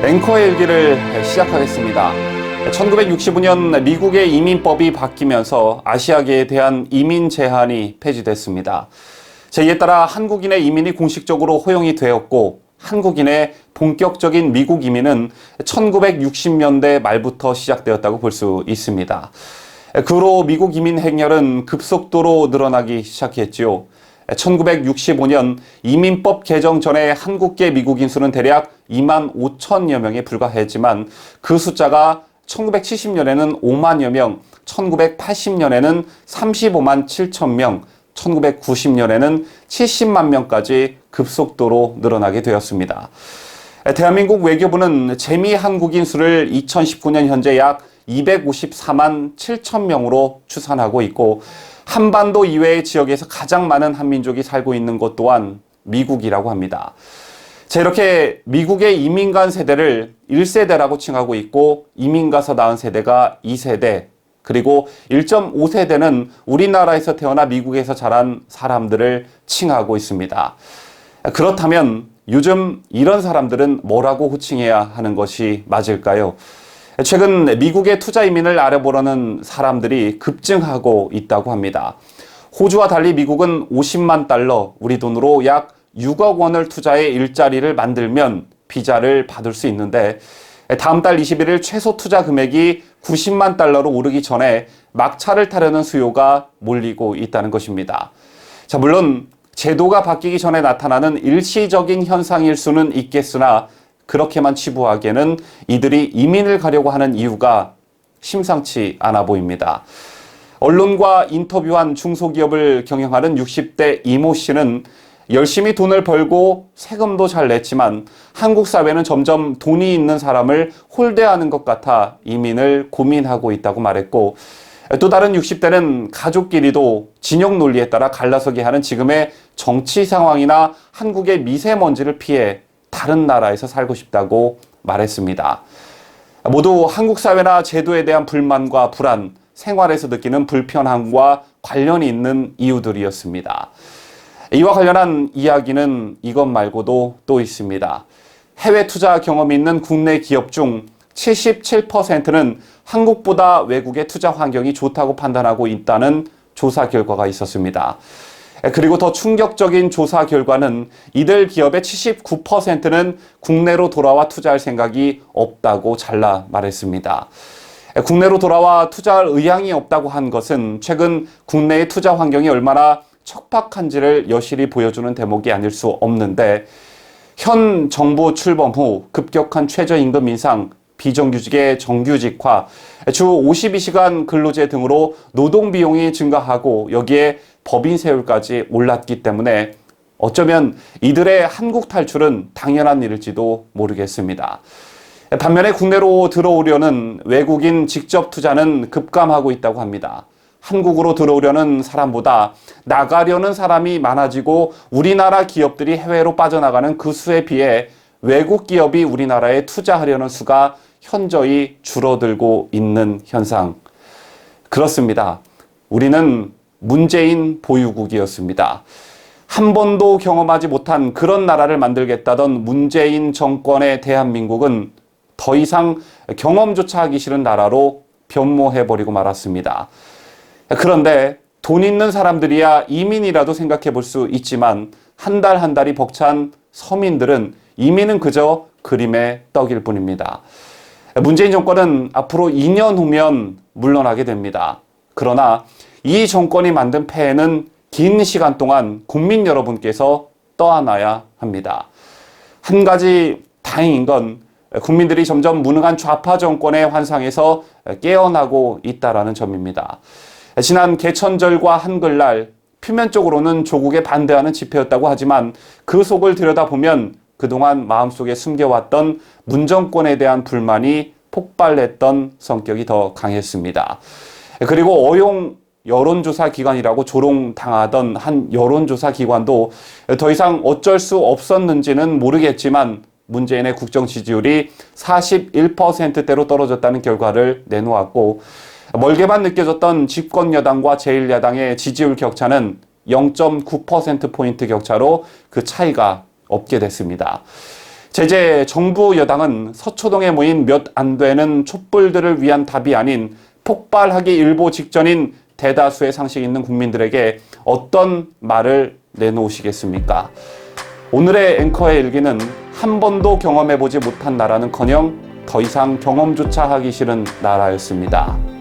앵커의 일기를 시작하겠습니다. 1965년 미국의 이민법이 바뀌면서 아시아계에 대한 이민 제한이 폐지됐습니다. 이에 따라 한국인의 이민이 공식적으로 허용이 되었고 한국인의 본격적인 미국 이민은 1960년대 말부터 시작되었다고 볼 수 있습니다. 그 후로 미국 이민 행렬은 급속도로 늘어나기 시작했지요. 1965년 이민법 개정 전에 한국계 미국인 수는 대략 2만 5천여 명에 불과했지만 그 숫자가 1970년에는 5만여 명, 1980년에는 35만 7천 명, 1990년에는 70만 명까지 급속도로 늘어나게 되었습니다. 대한민국 외교부는 재미 한국인 수를 2019년 현재 약 254만 7천 명으로 추산하고 있고 한반도 이외의 지역에서 가장 많은 한민족이 살고 있는 곳 또한 미국이라고 합니다. 이렇게 미국의 이민간 세대를 1세대라고 칭하고 있고 이민 가서 낳은 세대가 2세대, 그리고 1.5세대는 우리나라에서 태어나 미국에서 자란 사람들을 칭하고 있습니다. 그렇다면 요즘 이런 사람들은 뭐라고 호칭해야 하는 것이 맞을까요? 최근 미국의 투자 이민을 알아보려는 사람들이 급증하고 있다고 합니다. 호주와 달리 미국은 50만 달러, 우리 돈으로 약 6억 원을 투자해 일자리를 만들면 비자를 받을 수 있는데 다음 달 21일 최소 투자 금액이 90만 달러로 오르기 전에 막차를 타려는 수요가 몰리고 있다는 것입니다. 물론 제도가 바뀌기 전에 나타나는 일시적인 현상일 수는 있겠으나 그렇게만 치부하기에는 이들이 이민을 가려고 하는 이유가 심상치 않아 보입니다. 언론과 인터뷰한 중소기업을 경영하는 60대 이모 씨는 열심히 돈을 벌고 세금도 잘 냈지만 한국 사회는 점점 돈이 있는 사람을 홀대하는 것 같아 이민을 고민하고 있다고 말했고, 또 다른 60대는 가족끼리도 진영 논리에 따라 갈라서게 하는 지금의 정치 상황이나 한국의 미세먼지를 피해 다른 나라에서 살고 싶다고 말했습니다. 모두 한국 사회나 제도에 대한 불만과 불안, 생활에서 느끼는 불편함과 관련이 있는 이유들이었습니다. 이와 관련한 이야기는 이것 말고도 또 있습니다. 해외 투자 경험이 있는 국내 기업 중 77%는 한국보다 외국의 투자 환경이 좋다고 판단하고 있다는 조사 결과가 있었습니다. 그리고 더 충격적인 조사 결과는 이들 기업의 79%는 국내로 돌아와 투자할 생각이 없다고 잘라 말했습니다. 국내로 돌아와 투자할 의향이 없다고 한 것은 최근 국내의 투자 환경이 얼마나 척박한지를 여실히 보여주는 대목이 아닐 수 없는데, 현 정부 출범 후 급격한 최저임금 인상, 비정규직의 정규직화, 주 52시간 근로제 등으로 노동비용이 증가하고 여기에 법인 세율까지 올랐기 때문에 어쩌면 이들의 한국 탈출은 당연한 일일지도 모르겠습니다. 반면에 국내로 들어오려는 외국인 직접 투자는 급감하고 있다고 합니다. 한국으로 들어오려는 사람보다 나가려는 사람이 많아지고 우리나라 기업들이 해외로 빠져나가는 그 수에 비해 외국 기업이 우리나라에 투자하려는 수가 현저히 줄어들고 있는 현상. 그렇습니다. 우리는 문재인 보유국이었습니다. 한 번도 경험하지 못한 그런 나라를 만들겠다던 문재인 정권의 대한민국은 더 이상 경험조차 하기 싫은 나라로 변모해버리고 말았습니다. 그런데 돈 있는 사람들이야 이민이라도 생각해 볼 수 있지만 한 달 한 달이 벅찬 서민들은 이민은 그저 그림의 떡일 뿐입니다. 문재인 정권은 앞으로 2년 후면 물러나게 됩니다. 그러나 이 정권이 만든 폐해는 긴 시간 동안 국민 여러분께서 떠안아야 합니다. 한 가지 다행인 건 국민들이 점점 무능한 좌파 정권의 환상에서 깨어나고 있다는 점입니다. 지난 개천절과 한글날 표면적으로는 조국에 반대하는 집회였다고 하지만 그 속을 들여다보면 그동안 마음속에 숨겨왔던 문정권에 대한 불만이 폭발했던 성격이 더 강했습니다. 그리고 어용 여론조사 기관이라고 조롱당하던 한 여론조사 기관도 더 이상 어쩔 수 없었는지는 모르겠지만 문재인의 국정 지지율이 41%대로 떨어졌다는 결과를 내놓았고, 멀게만 느껴졌던 집권 여당과 제1야당의 지지율 격차는 0.9%포인트 격차로 그 차이가 없게 됐습니다. 제재 정부 여당은 서초동에 모인 몇 안 되는 촛불들을 위한 답이 아닌 폭발하기 일보 직전인 대다수의 상식 있는 국민들에게 어떤 말을 내놓으시겠습니까? 오늘의 앵커의 일기는 한 번도 경험해보지 못한 나라는커녕 더 이상 경험조차 하기 싫은 나라였습니다.